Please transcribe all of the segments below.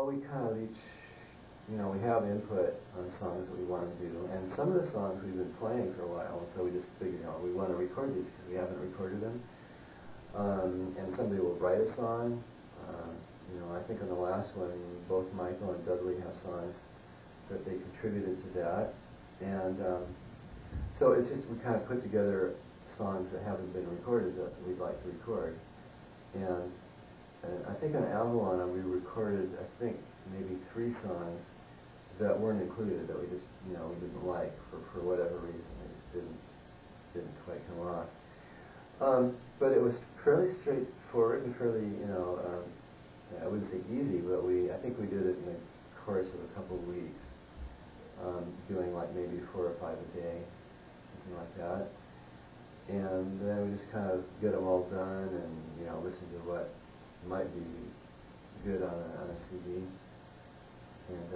Well, we kind of each, we have input on songs that we want to do, and some of the songs we've been playing for a while, and so we just figured, we want to record these because we haven't recorded them. And somebody will write a song. I think on the last one, both Michael and Dudley have songs that they contributed to that, and so it's just we kind of put together songs that haven't been recorded that we'd like to record, and I think on Avalon we recorded, I think, maybe 3 songs that weren't included, that we just, we didn't like for whatever reason. They just didn't quite come off. But it was fairly straightforward and fairly, I wouldn't say easy, but I think we did it in the course of a couple of weeks, doing like maybe 4 or 5 a day, something like that. And then we just kind of get them all done and, listen to what might be good on a CD, and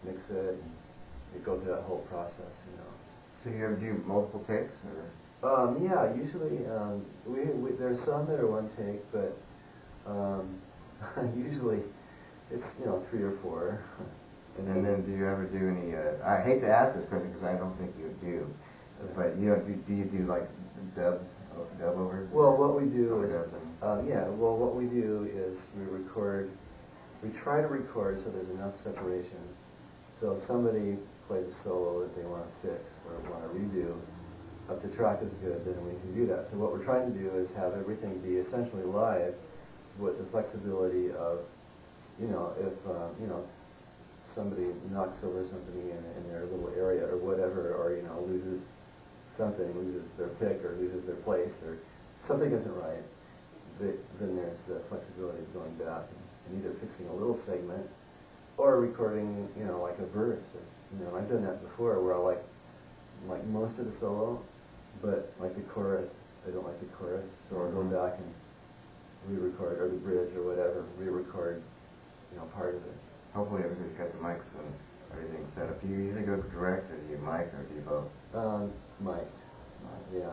mix it, and you go through that whole process, So you ever do multiple takes, or? Yeah, usually there's some that are one take, but usually it's 3 or 4. And then do you ever do any? I hate to ask this question because I don't think you do, but do you do like dub overs? Well, what we do is what we do is we try to record so there's enough separation. So if somebody plays a solo that they want to fix or want to redo, if the track is good, then we can do that. So what we're trying to do is have everything be essentially live with the flexibility of, if somebody knocks over something in their little area or whatever, or loses something, loses their pick or loses their place, or something isn't right, then there's the flexibility of going back and either fixing a little segment or recording, like a verse. Or, I've done that before where I like most of the solo, but like the chorus, I don't like the chorus, so I'll go back and re-record, or the bridge or whatever, re-record, part of it. Hopefully everybody's got the mics and everything set up. Do you usually go direct, or do you mic, or do you both? Mic. Yeah.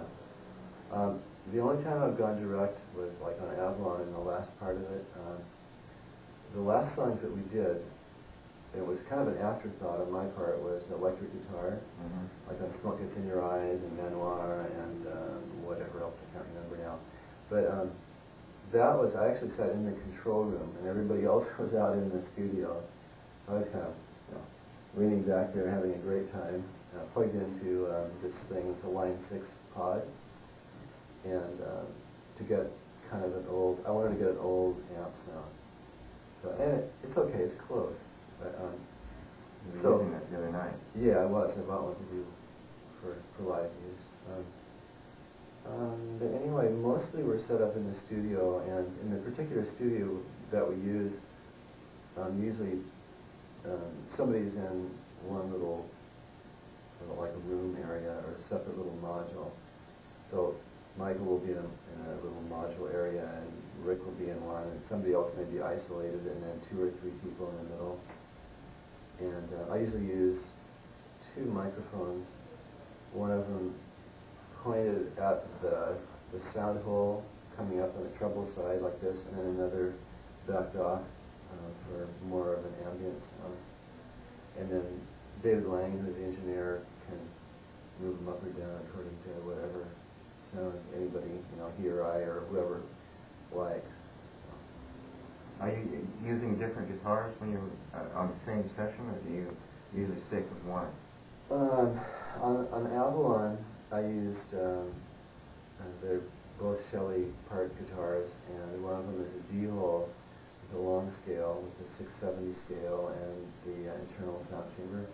The only time I've gone direct was like on Avalon in the last part of it. The last songs that we did, it was kind of an afterthought on my part, was electric guitar, like on Smoke Gets in Your Eyes and Manoir and whatever else, I can't remember now. But that was, I actually sat in the control room and everybody else was out in the studio. I was kind of leaning back there having a great time. Plugged into this thing, it's a Line 6 pod, and to get kind of I wanted to get an old amp sound. So, and it's okay, it's close. But, you were using that the other night. Yeah, I was. I bought one to do for live use. But anyway, mostly we're set up in the studio, and in the particular studio that we use, usually somebody's in one little, like a room area or a separate little module. So Michael will be in a little module area, and Rick will be in one, and somebody else may be isolated, and then 2 or 3 people in the middle. And I usually use 2 microphones, one of them pointed at the sound hole coming up on the treble side like this, and then another backed off for more of an ambient sound. And then David Lang, who's the engineer, can move them up or down according to whatever sound anybody, he or I or whoever likes. Are you using different guitars when you're on the same session, or do you usually stick with one? On Avalon, I used, they're both Shelley part guitars, and one of them is a D-hole with a long scale, with a 670 scale, and the internal sound chamber.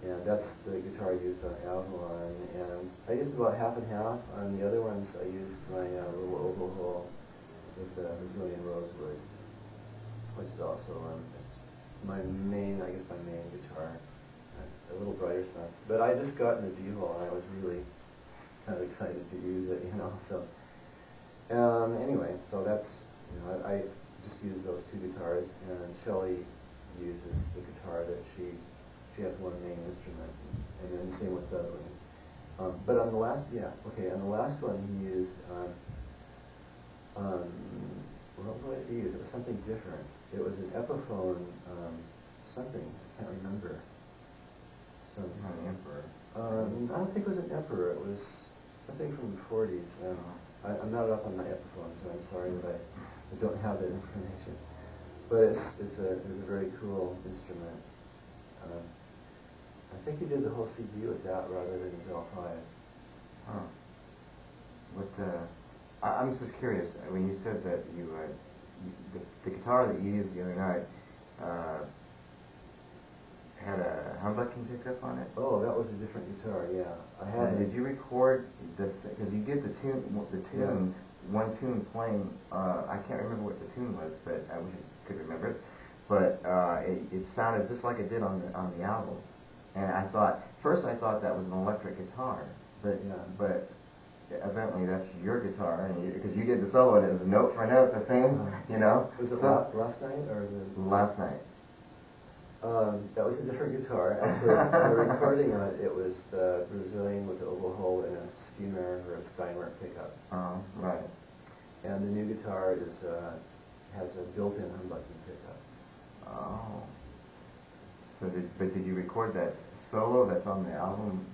And that's the guitar I used on Avalon, and I used about half and half. On the other ones, I used my little oval hole with the Brazilian rosewood, which is also it's my main guitar. A little brighter sound. But I just got in the D-hole, and I was really kind of excited to use it, So anyway, so that's I just use those 2 guitars, and Shelley uses the guitar that she has one main instrument, and then same with Dudley. But on the last, on the last one he used what would it use? It was something different. It was an Epiphone, something, I can't remember. Not an Emperor. I don't think it was an Emperor. It was something from the 40s. I'm not up on my Epiphone, so I'm sorry that I don't have that information. But it's a very cool instrument. I think he did the whole CD with that rather than his L5. Huh. But I'm just curious. When you said that the guitar that you used the other night had a humbucking pickup on it. Oh, that was a different guitar. Yeah, I had. Did you record this? Because you did the tune, one tune playing. I can't remember what the tune was, but I wish I could remember it. But it sounded just like it did on the album. And I thought that was an electric guitar, but evidently that's your guitar, and because you did the solo and it was note for note the same, you know. Was it last night or the last night? That was a different guitar. Actually, the recording on it was the Brazilian with the oval hole and a Steamer or a Steinway pickup. Oh, right. And the new guitar has a built-in humbucking pickup. Oh. So did you record that solo that's on the album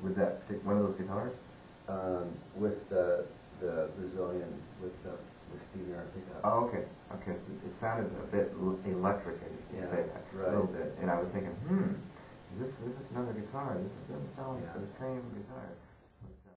with that one of those guitars? With the Brazilian with the Steamer pickup. Oh, okay. Okay. It sounded a bit electric, as you say that, right. a little bit. And I was thinking, is this another guitar? This doesn't sound like the same guitar.